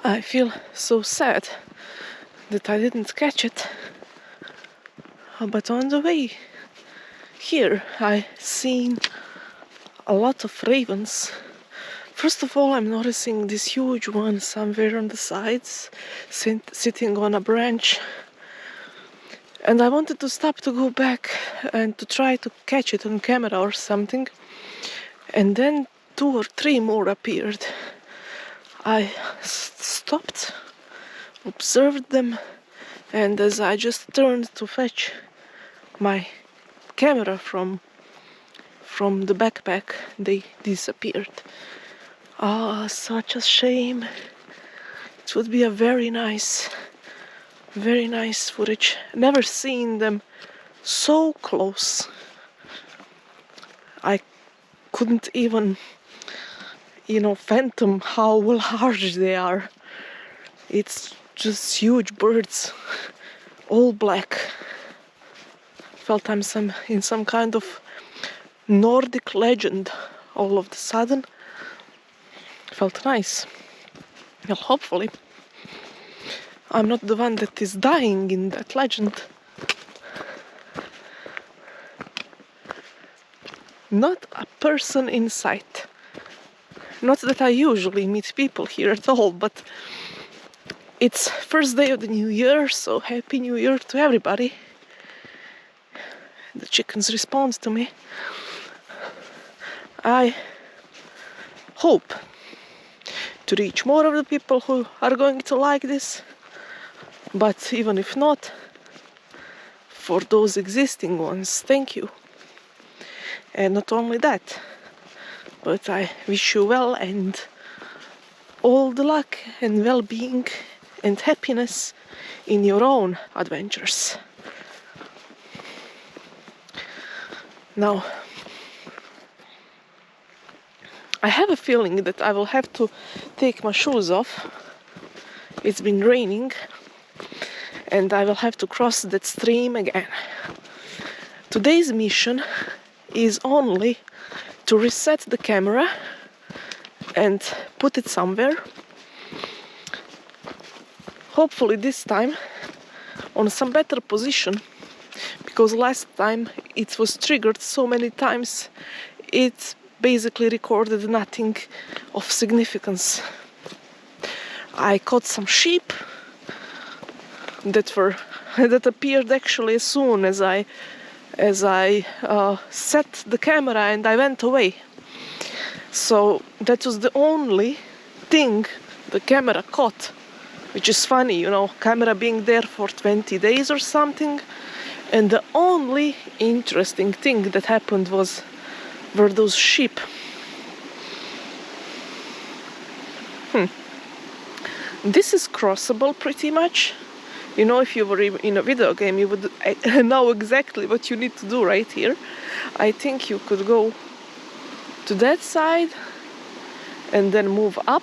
I feel so sad that I didn't catch it. But on the way here, I seen a lot of ravens. First of all, I'm noticing this huge one somewhere on the sides, sitting on a branch. And I wanted to stop to go back and to try to catch it on camera or something. And then 2 or 3 more appeared. I stopped, observed them, and as I just turned to fetch my camera from the backpack, they disappeared. Ah, such a shame. It would be a very nice footage. Never seen them so close. I couldn't even, fathom how large they are. It's just huge birds, all black. Felt I'm in some kind of Nordic legend all of a sudden. Felt nice. Well, hopefully I'm not the one that is dying in that legend. Not a person in sight. Not that I usually meet people here at all, but it's first day of the new year, so Happy New Year to everybody. The chickens respond to me. I hope to reach more of the people who are going to like this, but even if not, for those existing ones, thank you. And not only that, but I wish you well and all the luck and well-being and happiness in your own adventures. Now, I have a feeling that I will have to take my shoes off. It's been raining and I will have to cross that stream again. Today's mission is only to reset the camera and put it somewhere. Hopefully this time on some better position, because last time it was triggered so many times it basically recorded nothing of significance. I caught some sheep that appeared actually as soon as I set the camera and I went away. So that was the only thing the camera caught, which is funny, camera being there for 20 days or something. And the only interesting thing that happened were those sheep. This is crossable pretty much. If you were in a video game, you would know exactly what you need to do right here. I think you could go to that side and then move up.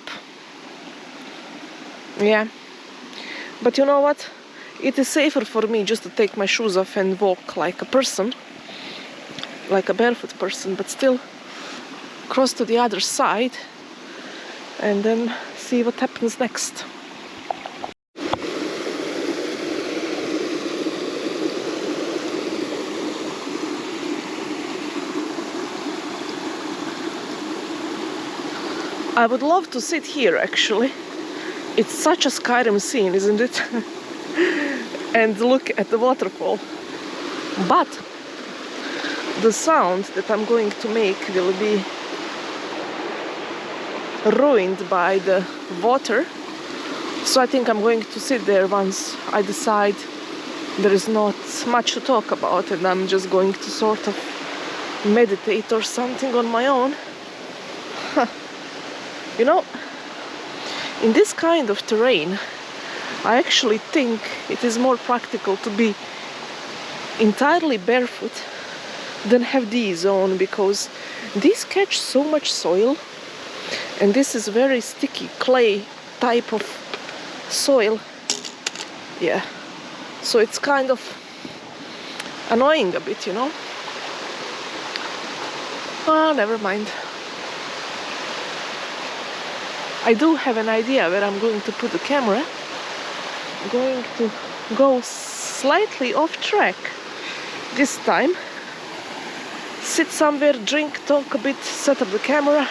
Yeah. But you know what? It is safer for me just to take my shoes off and walk like a person, like a barefoot person, but still cross to the other side and then see what happens next. I would love to sit here actually. It's such a Skyrim scene, isn't it? And look at the waterfall. But the sound that I'm going to make will be ruined by the water. So I think I'm going to sit there once I decide there is not much to talk about and I'm just going to sort of meditate or something on my own. In this kind of terrain, I actually think it is more practical to be entirely barefoot than have these on, because these catch so much soil and this is very sticky clay type of soil. Yeah, so it's kind of annoying a bit, Ah, never mind. I do have an idea where I'm going to put the camera. I'm going to go slightly off track this time. Sit somewhere, drink, talk a bit, set up the camera,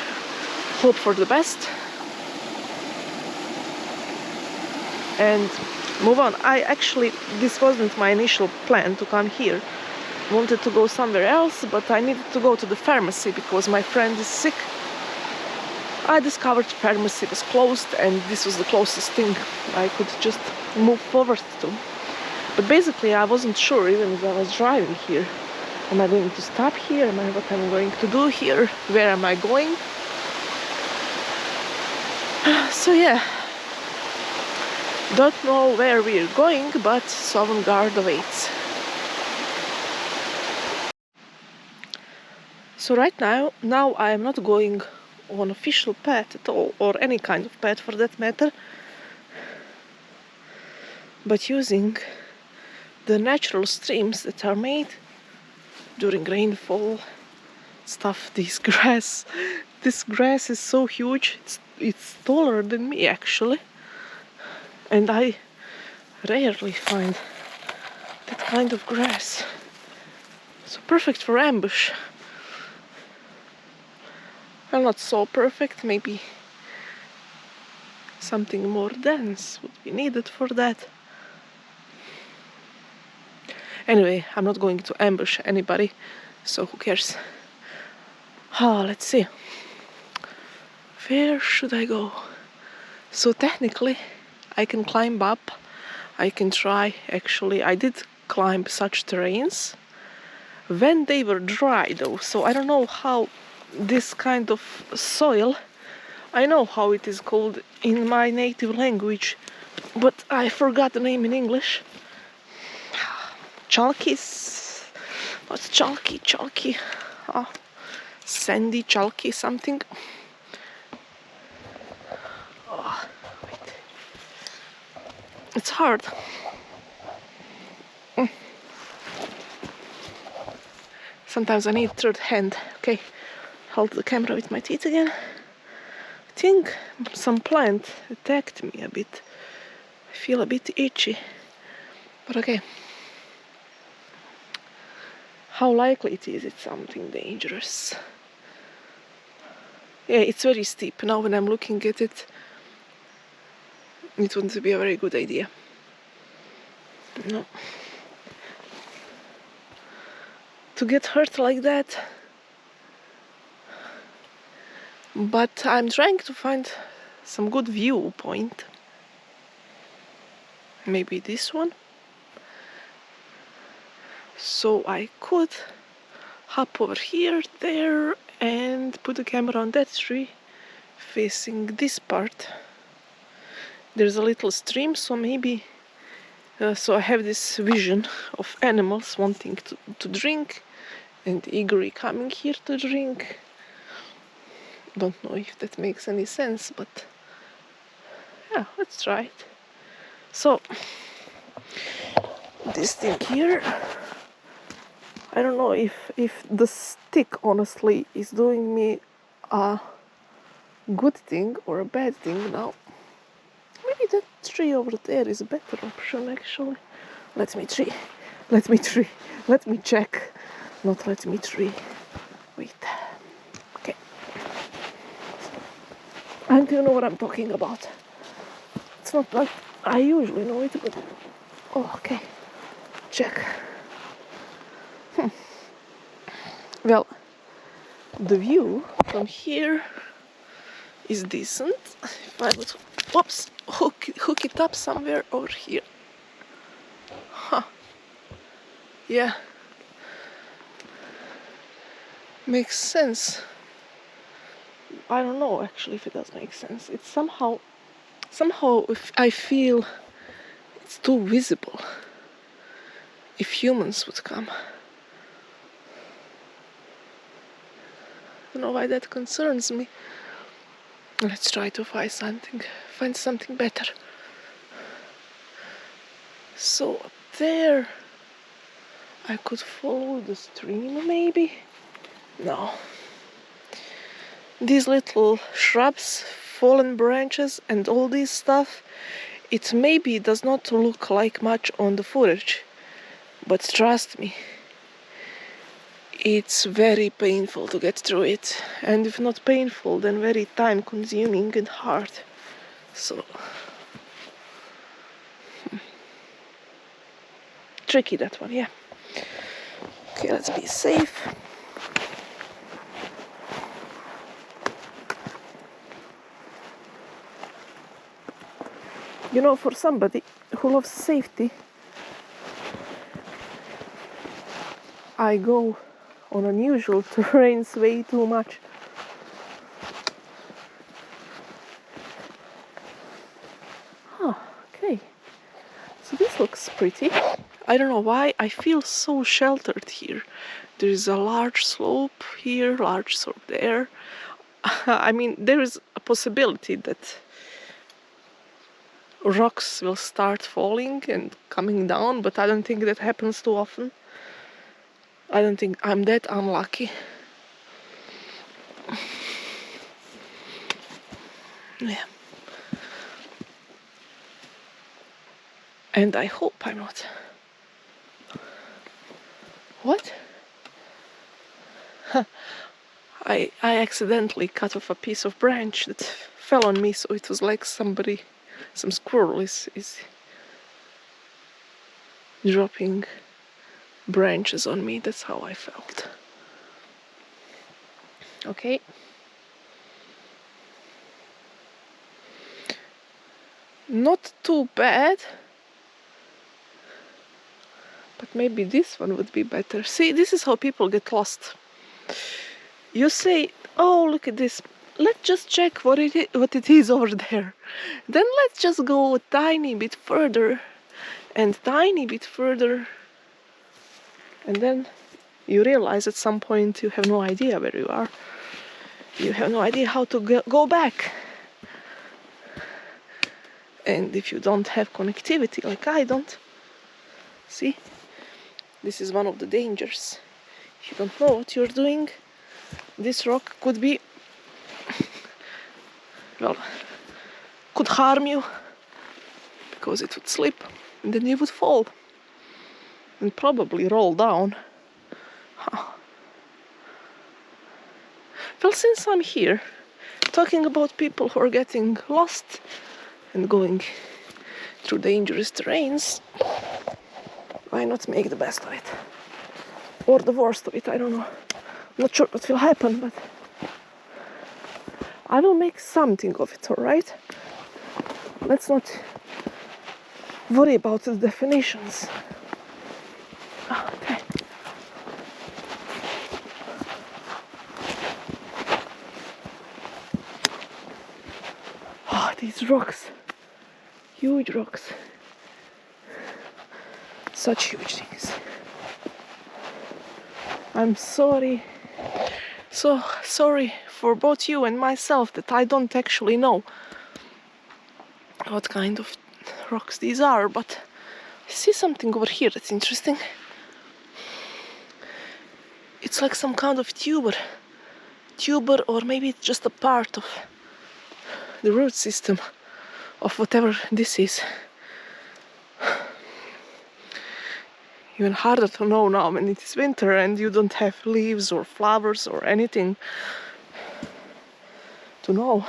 hope for the best, and move on. This wasn't my initial plan to come here. I wanted to go somewhere else, but I needed to go to the pharmacy because my friend is sick. I discovered the pharmacy was closed, and this was the closest thing I could just move forward to. But basically I wasn't sure, even as I was driving here. Am I going to stop here? What am I going to do here? Where am I going? So yeah, don't know where we're going, but Sovngarde awaits. So right now I am not going on official path at all, or any kind of path for that matter, but using the natural streams that are made during rainfall stuff. This grass is so huge. It's taller than me actually, and I rarely find that kind of grass. So perfect for ambush. Well, not so perfect, maybe something more dense would be needed for that. Anyway, I'm not going to ambush anybody, so who cares? Let's see. Where should I go? So technically, I can climb up. I can try, actually, I did climb such terrains when they were dry though, so I don't know how this kind of soil, I know how it is called in my native language, but I forgot the name in English. Chalkies? What's chalky? Chalky? Sandy, chalky, something. Wait. It's hard. Sometimes I need third hand. Okay, hold the camera with my teeth again. I think some plant attacked me a bit. I feel a bit itchy, but okay. How likely it is it's something dangerous? Yeah, it's very steep. Now when I'm looking at it, it wouldn't be a very good idea. No. To get hurt like that. But I'm trying to find some good viewpoint. Maybe this one. So I could hop over here, there, and put the camera on that tree facing this part. There's a little stream, so maybe so I have this vision of animals wanting to drink and eagerly coming here to drink. Don't know if that makes any sense, but yeah, let's try it. So this thing here, I don't know if the stick honestly is doing me a good thing or a bad thing now. Maybe that tree over there is a better option actually. Let me check. Not let me tree. Wait. Okay. I don't know what I'm talking about. It's not like I usually know it, but oh, okay. Check. Well, the view from here is decent. If I would, whoops, hook it up somewhere over here. Huh. Yeah. Makes sense. I don't know actually if it does make sense. It's somehow if I feel it's too visible if humans would come. I don't know why that concerns me. Let's try to find something better. So up there I could follow the stream maybe? No. These little shrubs fallen branches and all this stuff, it maybe does not look like much on the footage, but trust me, it's very painful to get through it, and if not painful, then very time consuming and hard. So tricky, that one, yeah. Okay, let's be safe. You know, for somebody who loves safety, I go on unusual terrains way too much. Oh, okay. So this looks pretty. I don't know why I feel so sheltered here. There is a large slope here, large slope there. I mean, there is a possibility that rocks will start falling and coming down, but I don't think that happens too often. I don't think I'm that unlucky. Yeah. And I hope I'm not. What? I accidentally cut off a piece of branch that fell on me, so it was like some squirrel is dropping branches on me. That's how I felt. Okay. Not too bad. But maybe this one would be better. See, this is how people get lost. You say, oh, look at this. Let's just check what it is over there. Then let's just go a tiny bit further and tiny bit further. And then you realize at some point you have no idea where you are. You have no idea how to go back. And if you don't have connectivity like I don't, see, this is one of the dangers. If you don't know what you're doing, this rock could be, well, could harm you because it would slip and then you would fall and probably roll down. Huh. Well, since I'm here talking about people who are getting lost and going through dangerous terrains, why not make the best of it? Or the worst of it, I don't know. I'm not sure what will happen, but I will make something of it, alright? Let's not worry about the definitions. Okay. Oh, these rocks. Huge rocks. Such huge things. I'm sorry. So sorry for both you and myself that I don't actually know what kind of rocks these are, but I see something over here that's interesting. It's like some kind of tuber, or maybe it's just a part of the root system of whatever this is. Even harder to know now when it is winter and you don't have leaves or flowers or anything to know.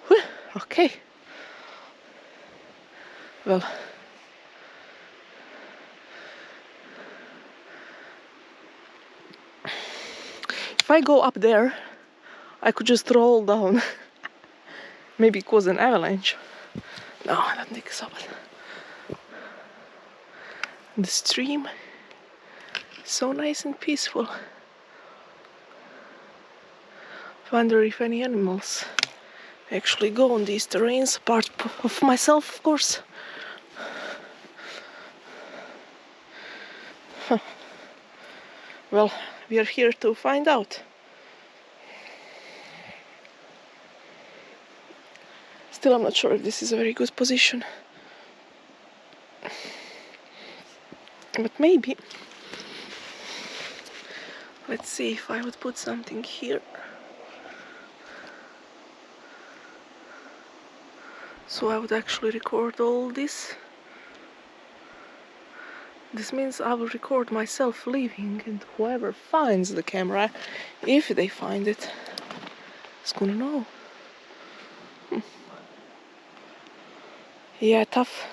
Whew, okay. Well, if I go up there, I could just roll down. Maybe cause an avalanche. No, I don't think so. But the stream is so nice and peaceful. I wonder if any animals actually go on these terrains, apart of myself, of course. Huh. Well, we are here to find out. Still, I'm not sure if this is a very good position. But maybe. Let's see if I would put something here. So I would actually record all this. This means I will record myself leaving, and whoever finds the camera, if they find it, is gonna know. Yeah, tough.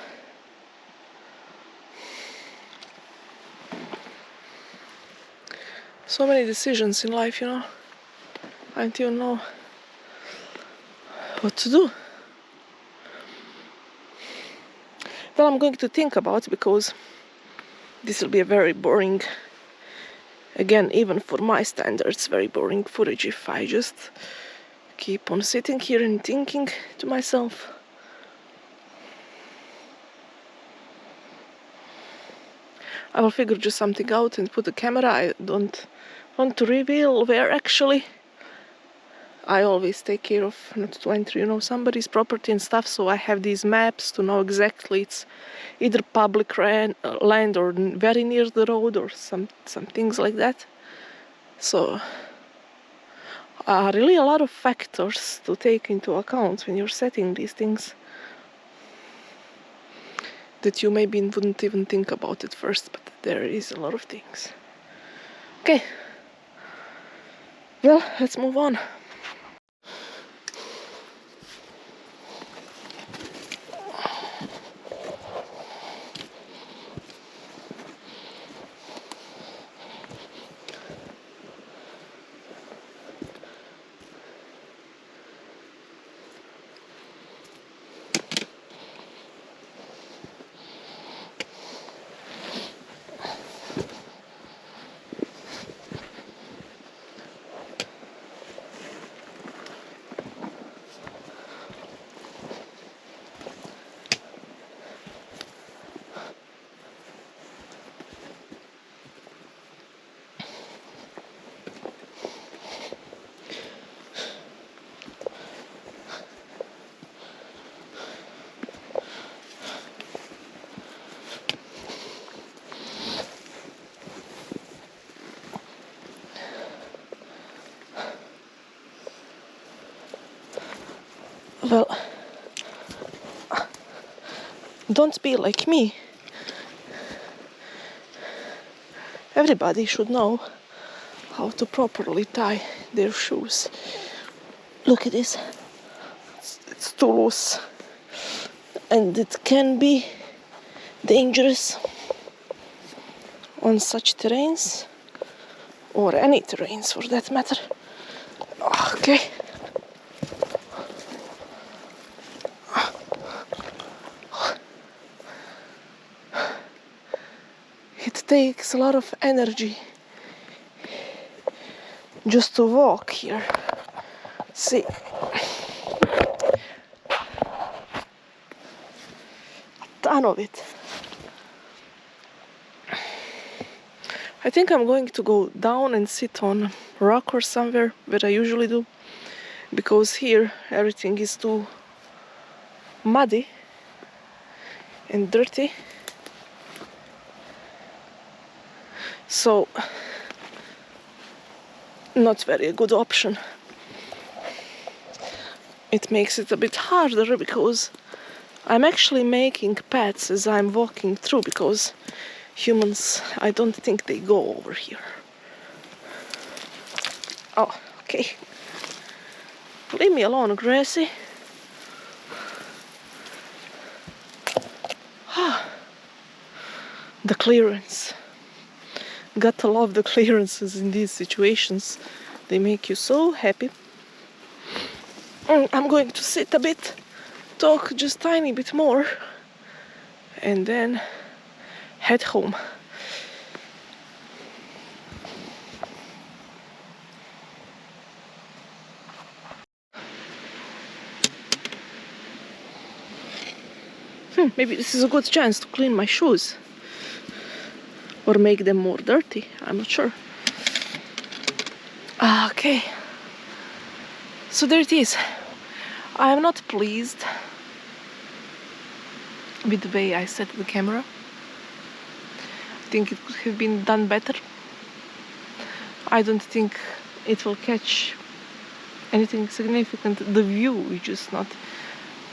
So many decisions in life, you know. I don't even know what to do. Well, I'm going to think about it, because this will be a very boring, again, even for my standards, very boring footage if I just keep on sitting here and thinking to myself. I will figure just something out and put the camera. I don't want to reveal where actually. I always take care of not to enter, you know, somebody's property and stuff, so I have these maps to know exactly it's either public land or very near the road or some things like that. So really a lot of factors to take into account when you're setting these things that you maybe wouldn't even think about at first, but there is a lot of things. Okay, well, let's move on. Well, don't be like me. Everybody should know how to properly tie their shoes. Look at this. It's too loose. And it can be dangerous on such terrains, or any terrains for that matter. Okay. It takes a lot of energy just to walk here. See, a ton of it. I think I'm going to go down and sit on a rock or somewhere where I usually do, because here everything is too muddy and dirty. So, not very a good option. It makes it a bit harder because I'm actually making paths as I'm walking through, because humans, I don't think they go over here. Oh, okay. Leave me alone, Gracie. The clearance. Gotta love the clearances in these situations. They make you so happy. I'm going to sit a bit, talk just tiny bit more, and then head home. Maybe this is a good chance to clean my shoes. Or make them more dirty, I'm not sure. Okay. So there it is. I am not pleased with the way I set the camera. I think it could have been done better. I don't think it will catch anything significant. The view is just not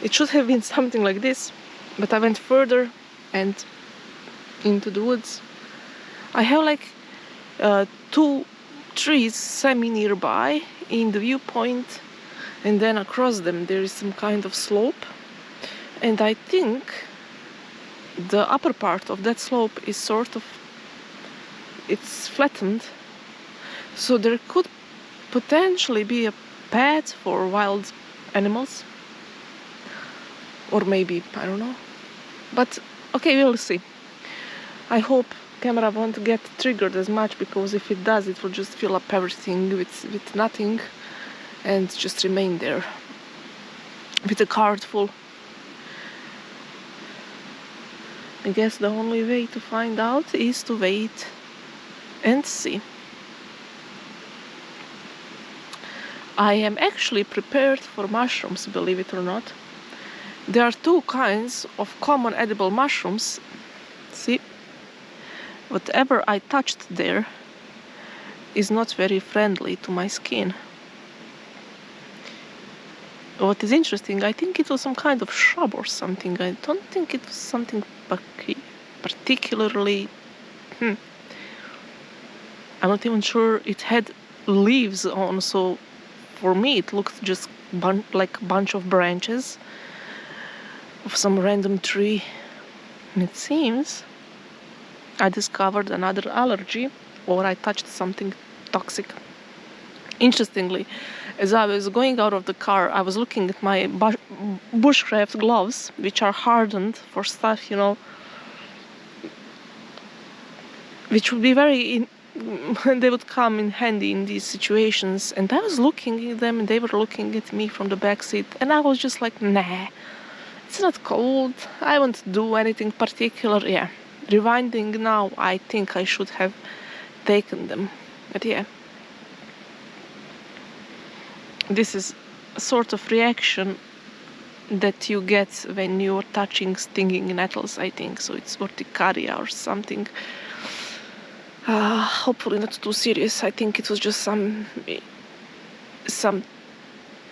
It should have been something like this, but I went further and into the woods. I have like 2 trees semi nearby in the viewpoint, and then across them there is some kind of slope, and I think the upper part of that slope is sort of, it's flattened, so there could potentially be a path for wild animals, or maybe, I don't know, but okay, we'll see. I hope camera won't get triggered as much, because if it does, it will just fill up everything with nothing and just remain there with a card full. I guess the only way to find out is to wait and see. I am actually prepared for mushrooms, believe it or not. There are 2 kinds of common edible mushrooms. See? Whatever I touched there is not very friendly to my skin. What is interesting, I think it was some kind of shrub or something. I don't think it was something particularly... I'm not even sure it had leaves on, so for me it looked just like a bunch of branches of some random tree. And it seems I discovered another allergy, or I touched something toxic. Interestingly, as I was going out of the car, I was looking at my bushcraft gloves, which are hardened for stuff, you know, which would be they would come in handy in these situations. And I was looking at them, and they were looking at me from the back seat, and I was just like, nah, it's not cold, I won't do anything particular. Yeah, rewinding now, I think I should have taken them, but yeah. This is a sort of reaction that you get when you're touching stinging nettles, I think. So it's urticaria or something. Hopefully not too serious. I think it was just some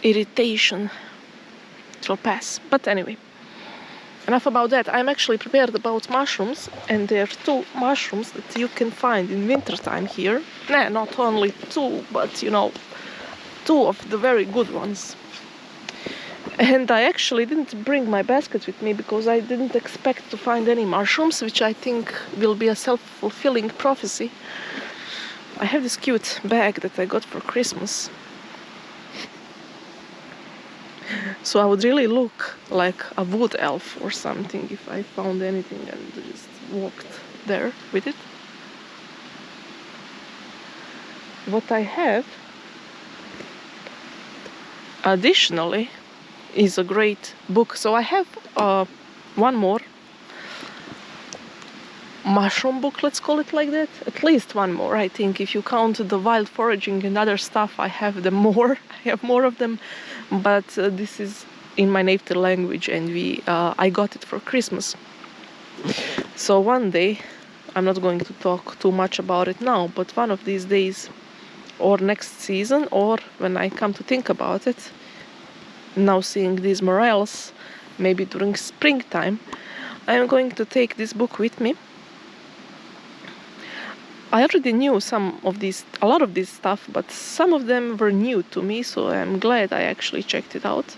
irritation. It will pass. But anyway, enough about that. I'm actually prepared about mushrooms, and there are 2 mushrooms that you can find in wintertime here. Nah, not only 2, but you know, 2 of the very good ones. And I actually didn't bring my basket with me, because I didn't expect to find any mushrooms, which I think will be a self-fulfilling prophecy. I have this cute bag that I got for Christmas. So I would really look like a wood elf or something if I found anything and just walked there with it. What I have additionally is a great book. So I have one more mushroom book, let's call it like that. At least one more, I think. If you count the wild foraging and other stuff, I have them more. I have more of them, but this is in my native language, and I got it for Christmas. So one day, I'm not going to talk too much about it now, but one of these days, or next season, or when I come to think about it, now seeing these morels, maybe during springtime, I'm going to take this book with me. I already knew a lot of this stuff, but some of them were new to me, so I'm glad I actually checked it out.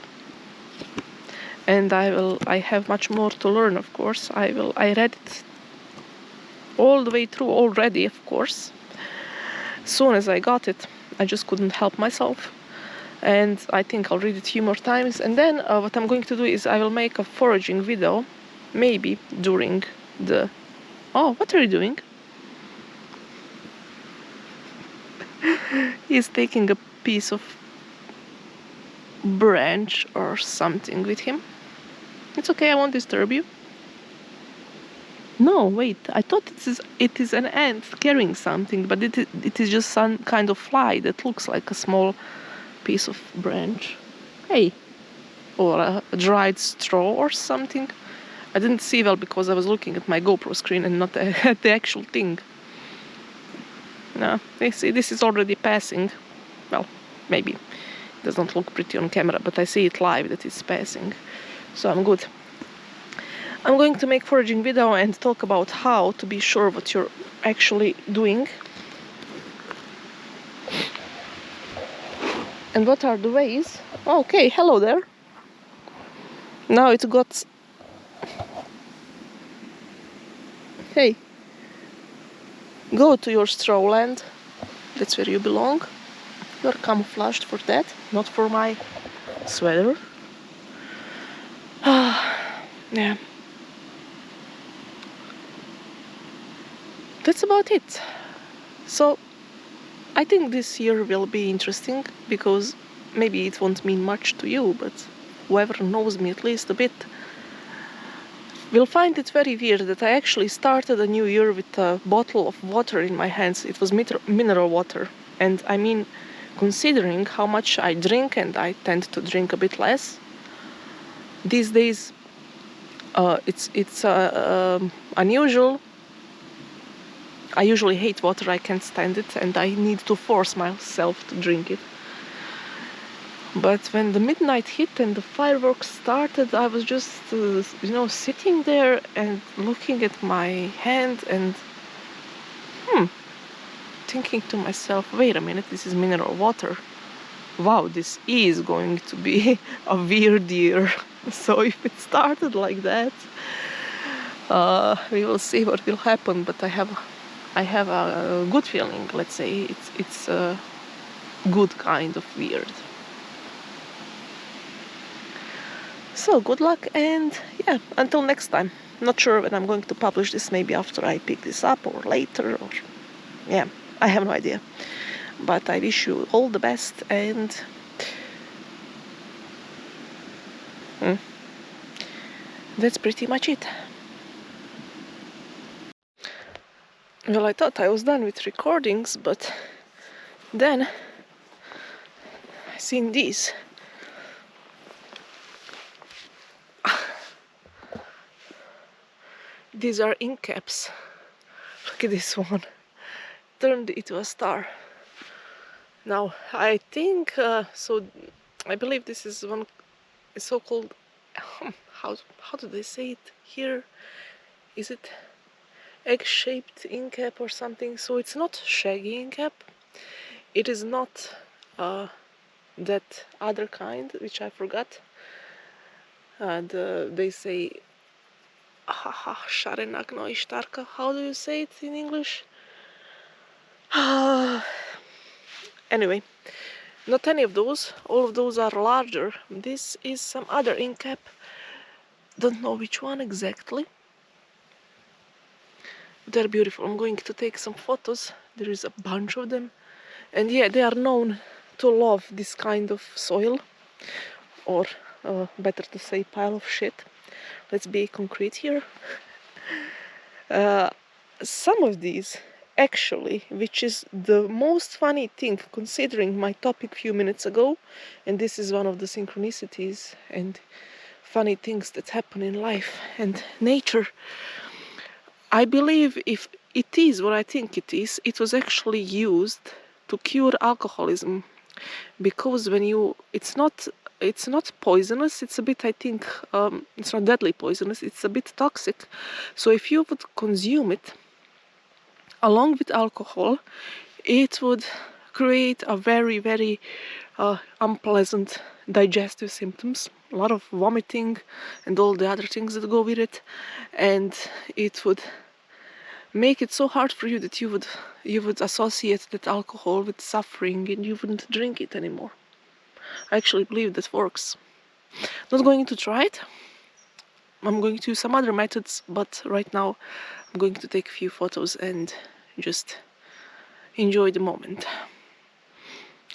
And I have much more to learn, of course. I read it all the way through already, of course. As soon as I got it, I just couldn't help myself. And I think I'll read it a few more times. And then what I'm going to do is I will make a foraging video, maybe during the... Oh, what are you doing? He's taking a piece of branch or something with him. It's okay, I won't disturb you. No, wait, I thought it is an ant carrying something, but it is just some kind of fly that looks like a small piece of branch. Hey, or a dried straw or something. I didn't see well because I was looking at my GoPro screen and not at the actual thing. No, you see, this is already passing. Well, maybe it doesn't look pretty on camera, but I see it live that it's passing. so I'm good. I'm going to make foraging video and talk about how to be sure what you're actually doing and what are the ways. Okay, hello there. Now it got... Hey, go to your straw land. That's where you belong. You're camouflaged for that, not for my sweater. Yeah. That's about it. So I think this year will be interesting because maybe it won't mean much to you, but whoever knows me at least a bit will find it very weird that I actually started a new year with a bottle of water in my hands. It was mineral water. And I mean, considering how much I drink, and I tend to drink a bit less, these days it's unusual. I usually hate water, I can't stand it, and I need to force myself to drink it. But when the midnight hit and the fireworks started, I was just, sitting there and looking at my hand and thinking to myself, wait a minute, this is mineral water. Wow, this is going to be a weird year. So if it started like that, we will see what will happen. But I have a good feeling. Let's say it's a good kind of weird. So good luck, and yeah, until next time. Not sure when I'm going to publish this, maybe after I pick this up or later, or yeah, I have no idea. But I wish you all the best, and that's pretty much it. Well, I thought I was done with recordings, but then I seen these. These are ink caps. Look at this one. Turned into a star. Now, I think, so I believe this is one so-called, how do they say it here? Is it egg-shaped ink cap or something? So it's not shaggy ink cap. It is not that other kind, which I forgot. They say Scharenagnoistarka. How do you say it in English? Anyway, not any of those. All of those are larger. This is some other ink cap. Don't know which one exactly. They're beautiful. I'm going to take some photos. There is a bunch of them. And yeah, they are known to love this kind of soil. Or better to say pile of shit. Let's be concrete here. Some of these, actually, which is the most funny thing considering my topic a few minutes ago, and this is one of the synchronicities and funny things that happen in life and nature. I believe if it is what I think it is, it was actually used to cure alcoholism, because when you, it's not poisonous, it's a bit, I think, it's not deadly poisonous, it's a bit toxic. So if you would consume it along with alcohol, it would create a very, very unpleasant digestive symptoms, a lot of vomiting and all the other things that go with it, and it would make it so hard for you that you would associate that alcohol with suffering and you wouldn't drink it anymore. I actually believe that works. Not going to try it. I'm going to use some other methods, but right now I'm going to take a few photos and just enjoy the moment.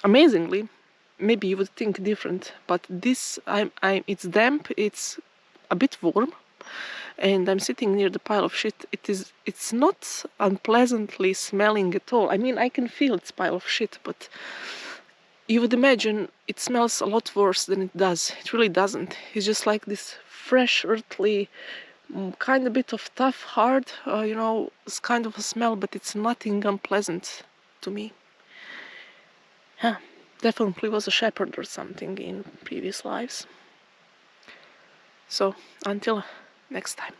Amazingly, maybe you would think different, but this, it's damp, it's a bit warm, and I'm sitting near the pile of shit. It's not unpleasantly smelling at all. I mean, I can feel it's pile of shit, but you would imagine it smells a lot worse than it does. It really doesn't. It's just like this fresh, earthly, kind of bit of tough, hard, it's kind of a smell, but it's nothing unpleasant to me. Definitely was a shepherd or something in previous lives. So until next time.